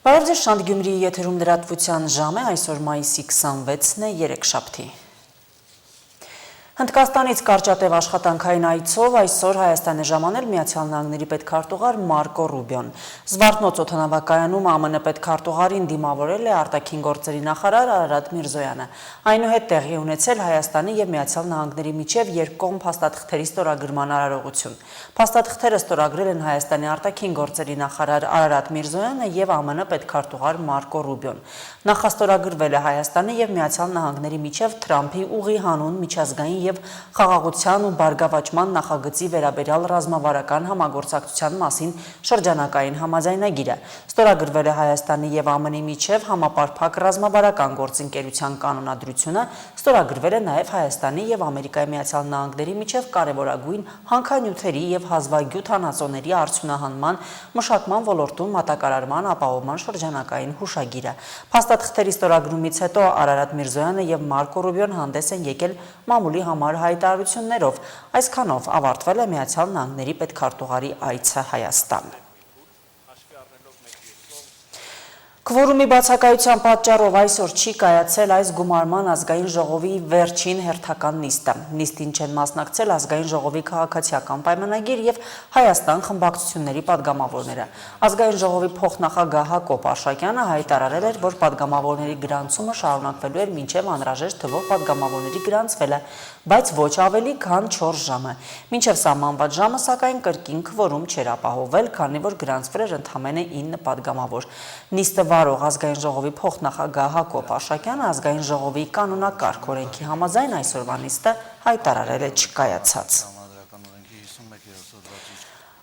Բարև ձեզ, Շանթ Գյումրիի եթերում լրատվության ժամ է, այսօր մայիսի 26-ն է, երեքշաբթի։ Հնդկաստանից կարճատև աշխատանքային այցով այսօր Հայաստան է ժամանել Միացյալ Նահանգների պետքարտուղար Մարկո Ռուբիոն։ Զվարթնոց օդանավակայանում ԱՄՆ պետքարտուղարին դիմավորել է արտաքին գործերի նախարար Արարատ Միրզոյանը։ Այնուհետ տեղի ունեցել Հայաստանի և Միացյալ Նահանգների միջև երկկողմ փաստաթղթերի ստորագրման արարողություն։ Փաստաթղթերը ստորագրել են Հայաստանի արտաքին գործերի նախարար Արարատ Միրզոյանը և ԱՄՆ պետքարտուղար Մարկո Ռուբիոն։ Նախաստորագրվել է Հայաստանի և Միացյալ Նահանգների միջև Թրամփի ուղի հանուն միջազգային և խաղաղության ու բարգավաճման նախագծի վերաբերյալ ռազմավարական համագործակցության մասին շրջանակային համաձայնագիրը։ Ստորագրվել է Հայաստանի և ԱՄՆ-ի միջև համապարփակ ռազմավարական գործընկերության կանոնադրությունը, ստորագրվել է նաև Հայաստանի և Ամերիկայի Միացյալ Նահանգների միջև կարևորագույն հանքանյութերի և հազվագյուտ հանածոների արդյունահանման, մշակման ոլորտում մատակարարման ապահովման շրջանակային հուշագիրը։ Փաստաթղթերի ստորագրումից հետո Արարատ Միրզոյանը և Մարկո Ռուբիոն հանդես են եկել մամուլի համար հայտարարություններով։ Այսքանով ավարտվել է Միացյալ Նահանգների պետքարտուղարի այցը Հայաստան։ Քվորումի բացակայության պատճառով այսօր չի կայացել այս գումարման ազգային ժողովի վերջին հերթական նիստը։ Նիստին չեն մասնակցել ազգային ժողովի քաղաքացիական պայմանագիր և Հայաստան խմբակցությունների падգամավորները։ Ազգային ժողովի փոխնախագահ Հակոբ Արշակյանը հայտարարել էր, որ падգամավորների գրանցումը շարունակվելու էր մինչև անհրաժեշտ թվով падգամավորների գրանցվելը, բայց ոչ ավելի քան 4 ժամը։ Մինչև սահմանված ժամը, սակայն կրկին քվորում չէր ապահովվել, քանի որ գրանցվել էր ընդամենը 9 падգամավոր։ Նիստը վարող ազգային ժողովի փոխնախագահ Հակոբ Արշակյանը ազգային ժողովի կանոնակարգ օրենքի համաձայն այսօրվա նիստը հայտարարել է չկայացած։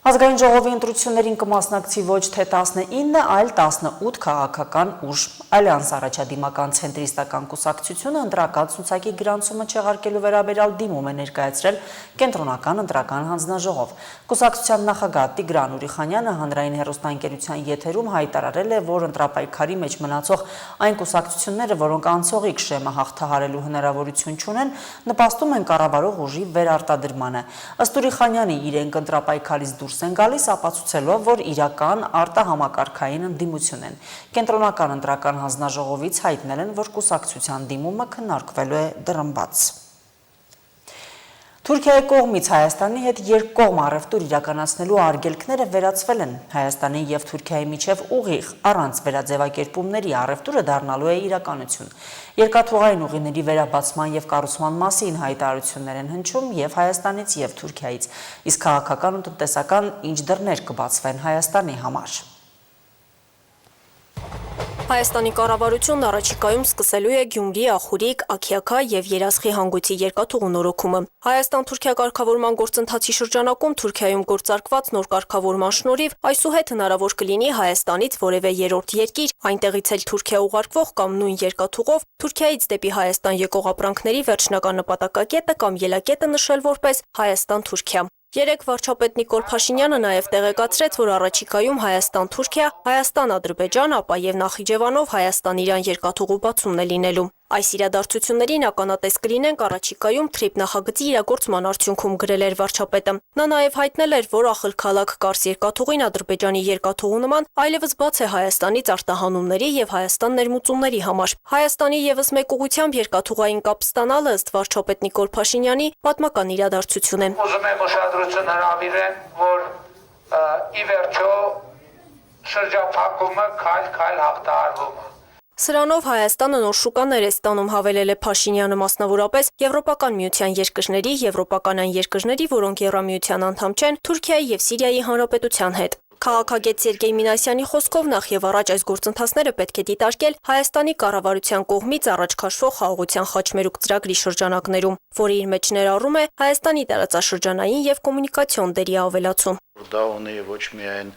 Ազգային ժողովի ընտրություններին կմասնակցի ոչ թե 19, այլ 18 քաղաքական ուժ։ Ալյանս առաջադիմական ցենտրիստական կուսակցությունը ընտրական ցուցակի գրանցումը չեղարկելու վերաբերյալ դիմում է ներկայացրել կենտրոնական ընտրական հանձնաժողով։ Կուսակցության նախագահ Տիգրան Ուրիխանյանը հանրային հեռուստաընկերության եթերում հայտարարել է, որ ընտրապայքարի մեջ մնացող այն կուսակցությունները, որոնք անցողիկ շեմը հաղթահարելու հնարավորություն չունեն, նպաստում են կառավարող ուժի վերարտադրմանը։ Ըստ Ուրիխանյանի, իրենք ընտրապայքարից դուրս են գալիս, ապացուցելով, որ իրական արտահամակարգային ընդդիմություն են։ Կենտրոնական ընտրական հանձնաժողովից հայտնել են, որ կուսակցության դիմումը քննարկվելու է դռնբաց։ Թուրքիայի կողմից Հայաստանի հետ երկկողմ առևտուր իրականացնելու արգելքները վերացվել են։ Հայաստանի և Թուրքիայի միջև ուղիղ, առանց վերաձևակերպումների առևտուրը դառնալու է իրականություն։ Երկաթուղային ուղիների վերաբացման և կառուցման մասին հայտարարություններ են հնչում և Հայաստանից և Թուրքիայից, իսկ քաղաքական ու տնտեսական ինչ դռներ կբացվեն Հայաստանի համար։ Հայաստանի կառավարությունն առաջիկայում սկսելու է Գյումրի, Ախուրիկ, Աքիաքա և Երասխի հանգույցի երկաթուղու նորոգումը։ Հայաստան-Թուրքիա կարգավորման գործընթացի շրջանակում Թուրքիայում գործարկված նոր կարգավորման շնորհիվ այսուհետ հնարավոր կլինի Հայաստանից որևէ երրորդ երկիր, այնտեղից էլ Թուրքիա ուղարկվող կամ նույն երկաթուղով Թուրքիայից դեպի Հայաստան եկող ապրանքների վերջնական նպատակակետը կամ ելակետը նշել որպես Հայաստան-Թուրքիա։ Երեկ վարչապետ Նիկոլ Փաշինյանը նաև տեղեկացրեց, որ առաջիկայում Հայաստան-Թուրքիա, Հայաստան-Ադրբեջան, ապա և Նախիջևանով Հայաստան-Իրան երկաթուղու բացումն է լինելու։ Այս իրադարձություններին ականատես կլինենք առաջիկայում թրիփ նախագծի իրագործման արդյունքում, գրել էր վարչապետը։ Նա նաև հայտնել էր, որ Ախալքալաք-Կարս երկաթուղին Ադրբեջանի երկաթուղու նման այլևս բաց է Հայաստանից արտահանումների և Հայաստան ներմուծումների համար։ Հայաստանի ևս մեկ ուղղությամբ երկաթուղային կապ ստանալը, ըստ վարչապետ Նիկոլ Փաշինյանի, պատմական իրադարձություն է։ Ուզում եմ ուշադրություն հրավիրեմ, որ ի վերջո շրջափակումը քայլ հաղթահարվում է։ Սրանով Հայաստանը նոր շուկաներ է ստանում, հավելել է Փաշինյանը, մասնավորապես Եվրոպական միության երկրների, եվրոպական այն երկրների, որոնք Եվրամիության անդամ չեն, Թուրքիայի և Սիրիայի հանրապետության հետ։ Քաղաքագետ Սերգեյ Մինասյանի խոսքով նախ եւ առաջ այս գործընթացները պետք է դիտարկել Հայաստանի կառավարության կողմից առաջ քաշվող խաղաղության խաչմերուկ ծրագրի շրջանակներում, որը իր մեջ ներառում է Հայաստանի տարածաշրջանային եւ կոմունիկացիոն դերի ավելացում։ Դա ունի ոչ միայն,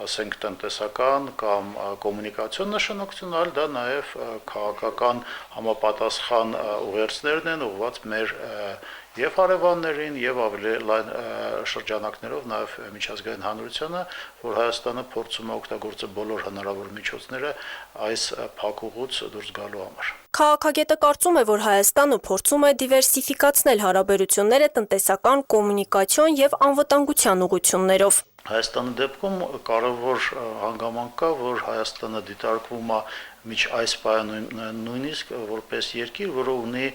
ասենք, տնտեսական կամ կոմունիկացիոն նշանակություն, այլ դա նաև քաղաքական համապատասխան ուղերձներն են ուղղված մեր եւ հարևաններին եւ ավելի լայն շրջանակներով նաեւ միջազգային հանրությանը, որ Հայաստանը փորձում է օգտագործել բոլոր հնարավոր միջոցները այս փակուղուց դուրս գալու համար։ Քաղաքագետը կարծում է, որ Հայաստանը փորձում է դիվերսիֆիկացնել հարաբերությունները տնտեսական, կոմունիկացիոն եւ անվտանգության ուղղություններով։ Հայաստանի դեպքում կարևոր հանգամանք կա, որ Հայաստանը դիտարկվում է միջ այս պայանը նույնիսկ որպես երկիր, որը ունի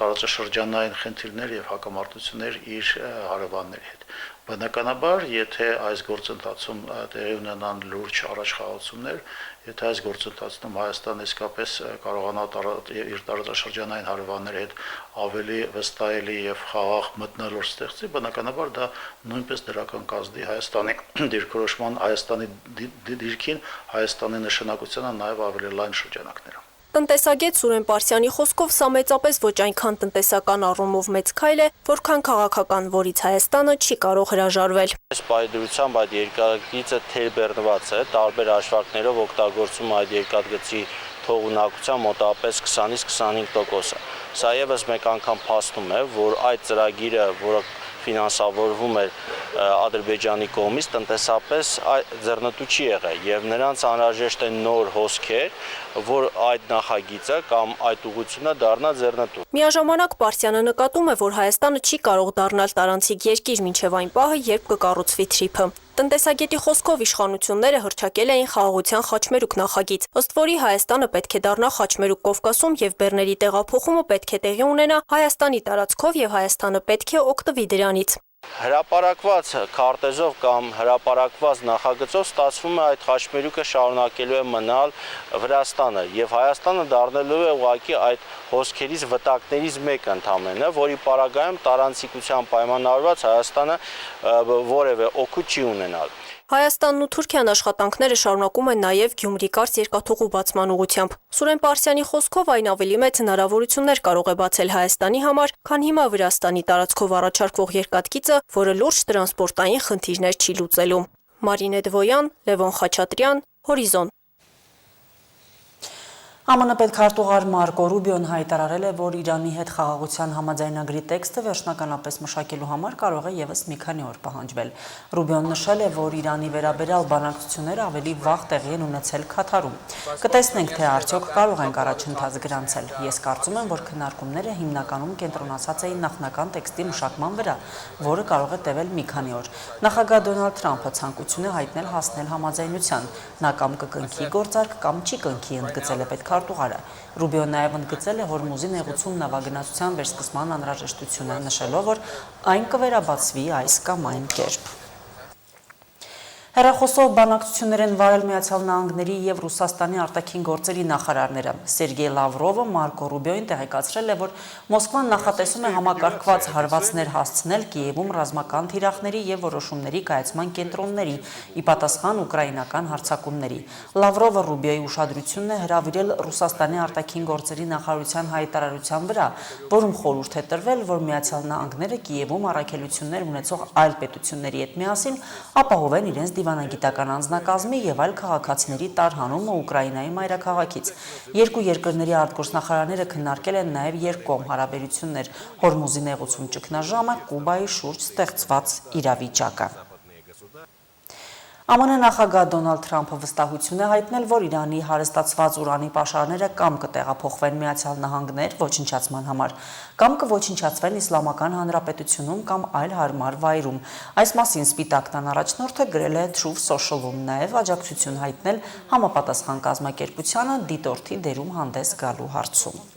տարածաշրջանային խնդիրներ եւ հակամարտություններ իր հարևանների հետ։ Բնականաբար, եթե այս գործընթացում տեղի ունենան լուրջ առաջխաղացումներ, եթե այս գործընթացում Հայաստանը իսկապես կարողանա իր տարածաշրջանային հարևանների հետ ավելի վստահելի եւ խաղաղ մթնոլորտ ստեղծի, բնականաբար դա նույնպես դրական կազդի Հայաստանի դիրքորոշման, Հայաստանի դիրքին, Հայաստանի նշանակությանը նաեւ ավելի լայն շրջանակներում։ Տնտեսագետ Սուրեն Պարսյանի խոսքով սա մեծապես ոչ այնքան տնտեսական առումով մեծ քայլ է, որքան քաղաքական, որից Հայաստանը չի կարող հրաժարվել։ Այս պայդրությամբ այդ երկաթգծը թերբեռնված է, տարբեր հաշվարկներով օգտագործում այդ երկաթգծի թողունակության մոտավորապես 20-ից 25%-ը։ Սա եւս մեկ անգամ փաստում է, որ այդ ծրագիրը, որը ֆինանսավորվում էր Ադրբեջանի կողմից, տնտեսապես ձեռնտու չի եղել եւ նրանց անհրաժեշտ է նոր հոսքեր, որ այդ նախագիծը կամ այդ ուղղությունը դառնա ձեռնտու։ Միաժամանակ Պարսյանը նկատում է, որ Հայաստանը չի կարող դառնալ տարանցիկ երկիր մինչև այն պահը, երբ կկառուցվի թրիփը։ Տնտեսագետի խոսքով իշխանությունները հռչակել էին խաղաղության խաչմերուկ նախագիծ, ըստ որի Հայաստանը պետք է դառնա խաչմերուկ Կովկասում եւ բեռների տեղափոխումը պետք է տեղի ունենա Հայաստանի տարածքով եւ Հայաստանը պետք է օգտվի դրանից։ Հրապարակված քարտեզով կամ հրապարակված նախագծով ստացվում է այդ խաչմերուկը շարունակելու է մնալ Վրաստանը եւ Հայաստանը դառնալու է ուղղակի այդ հոսքերից վտակներից մեկը ընդամենը, որի պարագայում տարանցիկության պայմանավորված Հայաստանը որևէ օգուտ չի ունենալ։ Հայաստանն ու Թուրքիան աշխատանքները շարունակում են նաև Գյումրի-Կարս երկաթուղու բացման ուղղությամբ։ Սուրեն Պարսյանի խոսքով այն ավելի մեծ հնարավորություններ կարող է բացել Հայաստանի համար, քան հիմա Վրաստանի տարածքով առաջարկվող երկաթգիծը, որը լուրջ տրանսպորտային խնդիրներ չի լուծելու։ Մարինե Դվոյան, Լևոն Խաչատրյան, Հորիզոն։ ԱՄՆ պետքարտուղար Մարկո Ռուբիոն հայտարարել է, որ Իրանի հետ խաղաղության համաձայնագրի տեքստը վերջնականապես մշակելու համար կարող է եւս մի քանի օր պահանջվել։ Ռուբիոն նշել է, որ Իրանի վերաբերյալ բանակցությունները ավելի վաղ տեղի են ունեցել Քաթարում։ Կտեսնենք, թե արդյոք կարող ենք առաջընթաց գրանցել։ Ես կարծում եմ, որ քննարկումները հիմնականում կենտրոնացած էին նախնական տեքստի մշակման վրա, որը կարող է տևել մի քանի օր։ Նախագահ Դոնալդ Թրամփը ցանկություն է հայտնել հասնել համաձայնության։ Նա կամ կկնքի գործարք, կամ չի կնքի, ընդգծել է պետքարտուղարը։ Ռուբիոն նաև ընդգծել է Հորմուզի նեղուցում նավագնացության վերսկսման անհրաժեշտությունը, նշելով, որ այն կվերաբացվի այս կամ այն կերպ։ Հեռախոսով բանակցություններ են վարել Միացյալ Նահանգների եւ Ռուսաստանի արտաքին գործերի նախարարները։ Սերգեյ Լավրովը Մարկո Ռուբիոին տեղեկացրել է, որ Մոսկվան նախատեսում է համակարգված հարվածներ հասցնել Կիևում ռազմական թիրախների եւ որոշումների կայացման կենտրոնների՝ ի պատասխան ուկրաինական հարձակումների։ Լավրովը Ռուբիոյի ուշադրությունն է հրավիրել Ռուսաստանի արտաքին գործերի նախարարության հայտարարության վրա, որում խորհուրդ է տրվել, որ Միացյալ Նահանգները Կիևում առաքելություններ ունեցող այլ պետությունների հետ միասին ապահովեն իրենց դիվանագիտական անձնակազմի եւ այլ քաղաքացիների տարհանումը Ուկրաինայի մայրաքաղաքից։ Երկու երկրների արտգործնախարարները քննարկել են նաեւ երկկողմ հարաբերություններ, Հորմուզի նեղուցում ճգնաժամը, Կուբայի շուրջ ստեղծված իրավիճակը։ ԱՄՆ նախագահ Դոնալդ Թրամփը վստահություն է հայտնել, որ Իրանի հարստացված ուրանի պաշարները կամ կտեղափոխվեն Միացյալ Նահանգներ ոչնչացման համար, կամ կոչնչացվեն Իսլամական Հանրապետությունում կամ այլ հարմար վայրում։ Այս մասին Սպիտակ տան առաջնորդը գրել է Truth Social-ում, նաև աջակցություն հայտնել համապատասխան կազմակերպությանը դիտորդի դերում հանդես գալու հարցում։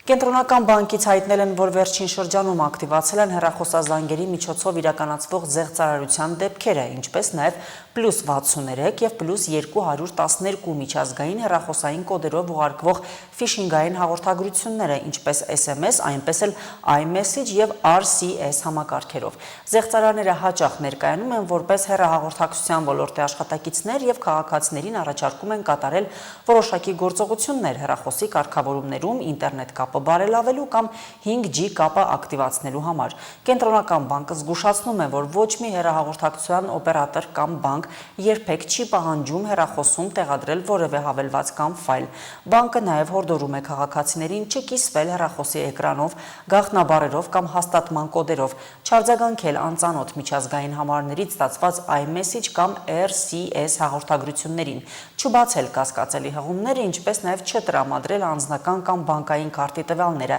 Կենտրոնական բանկից հայտնել են, որ վերջին շրջանում ակտիվացել են հեռախոսազանգերի միջոցով իրականացվող զեղծարարության դեպքերը, ինչպես նաև +63 եւ +212 միջազգային հեռախոսային կոդերով ուղարկվող ֆիշինգային հաղորդագրությունները, ինչպես SMS, այնպես էլ iMessage եւ RCS համակարգերով։ Զեղծարարները հաճախ ներկայանում են որպես հեռահաղորդակցության ոլորտի աշխատակիցներ եւ քաղաքացիներին առաջարկում են կատարել որոշակի գործողություններ հեռախոսի կարգավորումներում, ինտերնետ կապը բարելավելու կամ 5G կապը ակտիվացնելու համար։ Կենտրոնական բանկը զգուշացնում է, որ ոչ մի հեռահաղորդակցության օպերատոր կամ բանկ երբեք չի պահանջում հեռախոսում տեղադրել որևէ հավելված կամ ֆայլ։ Բանկը նաև հորդորում է քաղաքացիներին չկիսվել հեռախոսի էկրանով, գաղտնաբառերով կամ հաստատման կոդերով, չարձագանքել անծանոթ միջազգային համարներից ստացված iMessage կամ RCS հաղորդագրություններին, չբացել կասկածելի հղումները, ինչպես նաև չտրամադրել անձնական կամ բանկային քարտի ոլորտի տվյալները,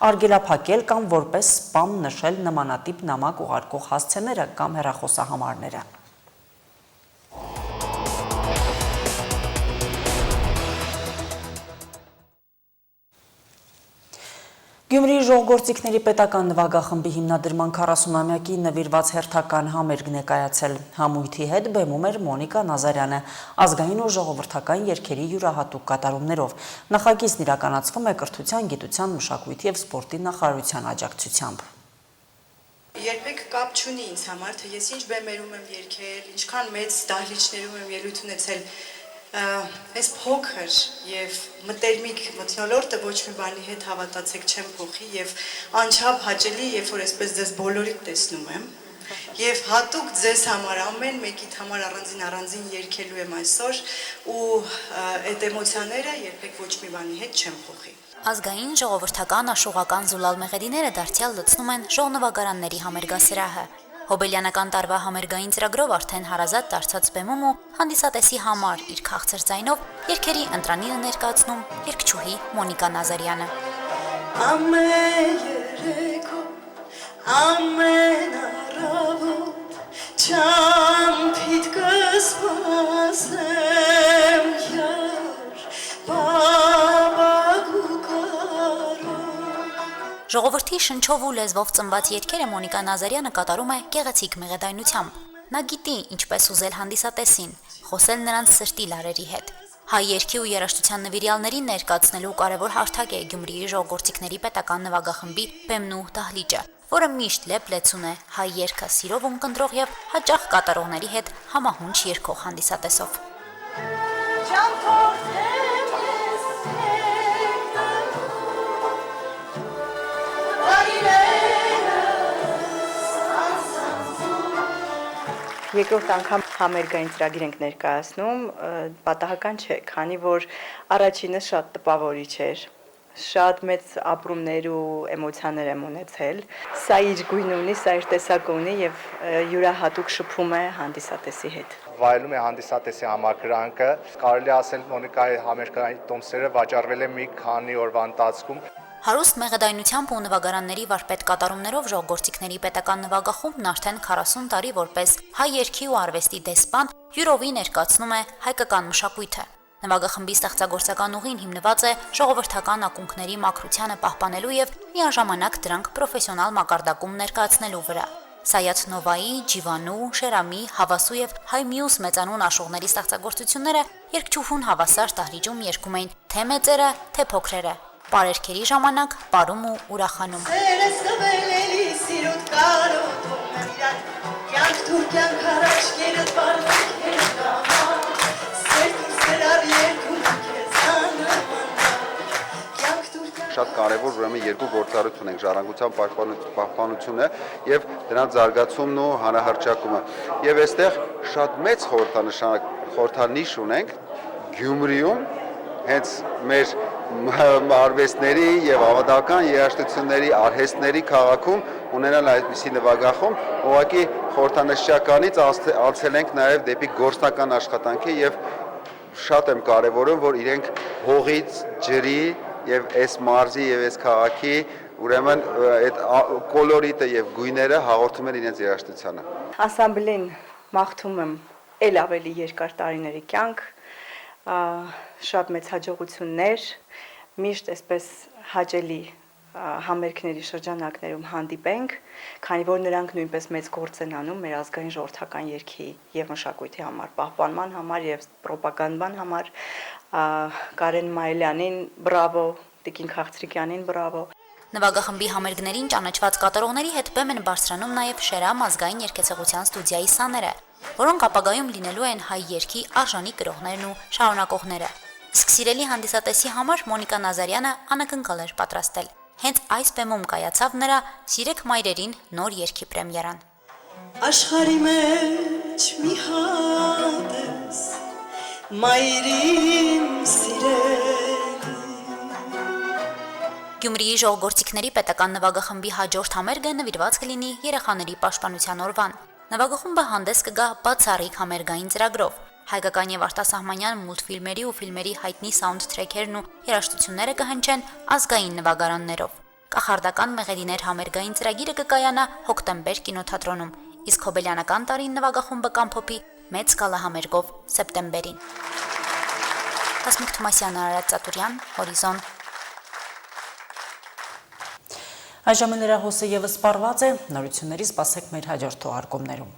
արգելափակել կամ որպես սպամ նշել նմանատիպ նամակ ուղարկող հասցեները կամ հեռախոսահամարները։ Գյումրիի ժողովրդիկների պետական նվագախմբի հիմնադրման 40-ամյակի նվիրված հերթական համերգն է կայացել։ Համույթի հետ բեմում էր Մոնիկա Նազարյանը, ազգային ու ժողովրդական երգերի յուրահատուկ կատարումներով։ Նախագիծն իրականացվում է Կրթության, Գիտության, Մշակույթի և Սպորտի նախարարության աջակցությամբ։ Երբեք կապ չունի ինձ համար, թե ես ինչ բեմերում եմ երգել, ինչքան մեծ դահլիճներում եմ ելույթ ունեցել, այս փոքր եւ մտերմիկ մթնոլորտը ոչ մի բանի հետ հավատացեք չեմ փոխի եւ անչափ հաճելի, երբ որ այսպես ձեզ բոլորիդ տեսնում եմ եւ հատուկ ձեզ համար ամեն մեկիդ համար առանձին երգելու եմ այսօր ու այդ էմոցիաները երբեք ոչ մի բանի հետ չեմ փոխի։ Ազգային ժողովրդական աշուղական զուլալ մեղեդիները դարձյալ լցնում են ժողնվագարանների համերգասրահը։ Հոբելյանական տարվա համերգային ծրագրով արդեն հարազատ դարձած բեմում ու հանդիսատեսի համար իր քաղցր ձայնով երգերի ընտրանինը ներկայացնում երգչուհի Մոնիկա Նազարյանը։ Ամեն երեկո, ամեն առավոտ, չամփիդ կսպասեմ յար, բաբագու կարո։ Ժողովրդի շնչով ու լեզվով ծնված երգերը Մոնիկա Նազարյանը կատարում է գեղեցիկ մեղեդայնությամբ։ Նա գիտի ինչպես ուզել հանդիսատեսին, խոսել նրանց սրտի լարերի հետ։ Հայ երգի ու երաժշտության նվիրյալներին ներկայացնելու կարևոր հարթակ է Գյումրիի ժողովրդիկների պետական նվագախմբի բեմն ու դահլիճը, որը միշտ լեփ-լեցուն է հայ երգը սիրով ունկնդրող եւ հաճախ կատարողների հետ համահունչ երգող հանդիսատեսով։ Երկրորդ անգամ համերգային ծրագիր ենք ներկայացնում, պատահական չէ, քանի որ առաջինը շատ տպավորիչ էր, շատ մեծ ապրումներ ու էմոցիաներ եմ ունեցել, սա իր գույնը ունի, սա իր տեսակը ունի եւ յուրահատուկ շփում է հանդիսատեսի հետ։ Վայելում է հանդիսատեսի համակրանքը, կարելի ասել Մոնիկայի համերգային տոմսերը վաճառվել է մի քանի օրվա ընթացքում։ Հարուստ մեղեդայնությամբ ու նվագարանների վարպետ կատարումներով ժողովրդիկների պետական նվագախումբն արդեն 40 տարի որպես հայ երգի ու արվեստի դեսպան յուրովի ներկայացնում է հայկական մշակույթը։ Նվագախմբի ստեղծագործական ուղին հիմնված է ժողովրդական ակունքների մաքրությանը պահպանելու եւ միաժամանակ դրանք պրոֆեսիոնալ մակարդակում ներկայացնելու վրա։ Սայաթ Նովայի, Ջիվանու, Շերամի, Հավասու եւ հայ մյուս մեծանուն աշուղների ստեղծագործությունները երգչուհուն հավասար դահլիճում երգում էին թե մեծերը, թե փոքրերը։ Պարերքերի ժամանակ պարում ու ուրախանում։ Սերես կվելելի սիրուտ կարոտում եմ իրան, կյանք դուր կյանք առաջ կերդ բարվեք հետ կամա, սերտում սերար երկում կեզ անամանա, կյանք դուր կյանք։ Շատ կարևոր ուրեմն երկու գործառույթ ունենք՝ ժառանգության պահպանությունը եւ դրանց զարգացումն ու հանրահռչակումը։ Եվ այստեղ շատ մեծ խորհրդանիշ ունենք Գյումրիում, հենց մեր արվեստների եւ ավանդական երաժշտությունների արհեստների քաղաքում ունենալ այդպիսի նվագախումբ, ուղղակի խորհրդանշականից անցել ենք նաեւ դեպի գործնական աշխատանքի եւ շատ եմ կարեւորում, որ իրենք հողից, ջրի եւ այս մարզի եւ այս քաղաքի ուրեմն այդ կոլորիտը եւ գույները հաղորդում են իրենց երաժշտությանը։ Անսամբլին մաղթում եմ ել ավելի երկար տարիների կյանք, շատ մեծ հաջողություններ, միշտ այսպես հաճելի համերգների շրջանակներում հանդիպենք, քանի որ նրանք նույնպես մեծ գործ են անում մեր ազգային ժողովրդական երգի եւ մշակույթի համար, պահպանման համար եւ պրոպագանդման համար, Կարեն Մայլյանին բրավո, Տիկին Խաղցրիկյանին բրավո։ Նվագախմբի համերգներին ճանաչված կատարողների հետ բեմ են բարձրանում նաև Շերամ ազգային երգեցողության ստուդիայի սաները, որոնք ապագայում լինելու են հայ երգի արժանի կրողներն ու շարունակողները։ Իսկ սիրելի հանդիսատեսի համար Մոնիկա Նազարյանը անակնկալ էր պատրաստել։ Հենց այս բեմում կայացավ նրա «Սիրեք մայրերին» նոր երգի պրեմիերան։ Աշխարհի մեջ մի հատ ես, մայրին սիրելի։ Գյումրիի ժողովրդիկների պետական նվագախմբի հաջորդ համերգը նվիրված կլինի երեխաների պաշտպանության օրվան։ Նվագախումբը հանդես կգա բացառիկ համերգային ծրագրով։ Հայկական եւ արտասահմանյան մուլտֆիլմերի ու ֆիլմերի հայտնի սաունդթրեքերն ու երաժշտությունները կհնչեն ազգային նվագարաններով։ Կախարդական մեղեդիներ համերգային ծրագիրը կկայանա հոկտեմբեր կինոթատրոնում, իսկ հոբելյանական տարին նվագախումբը կամփոփի մեծ գալահամերգով սեպտեմբերին։ Հասմիկ Թոմասյան, Արարատ Ծատուրյան, Հորիզոն։ Այժմ լրահոսը եւս սպառված է, նորությունների սպասեք մեր հաջորդ թողարկումներում։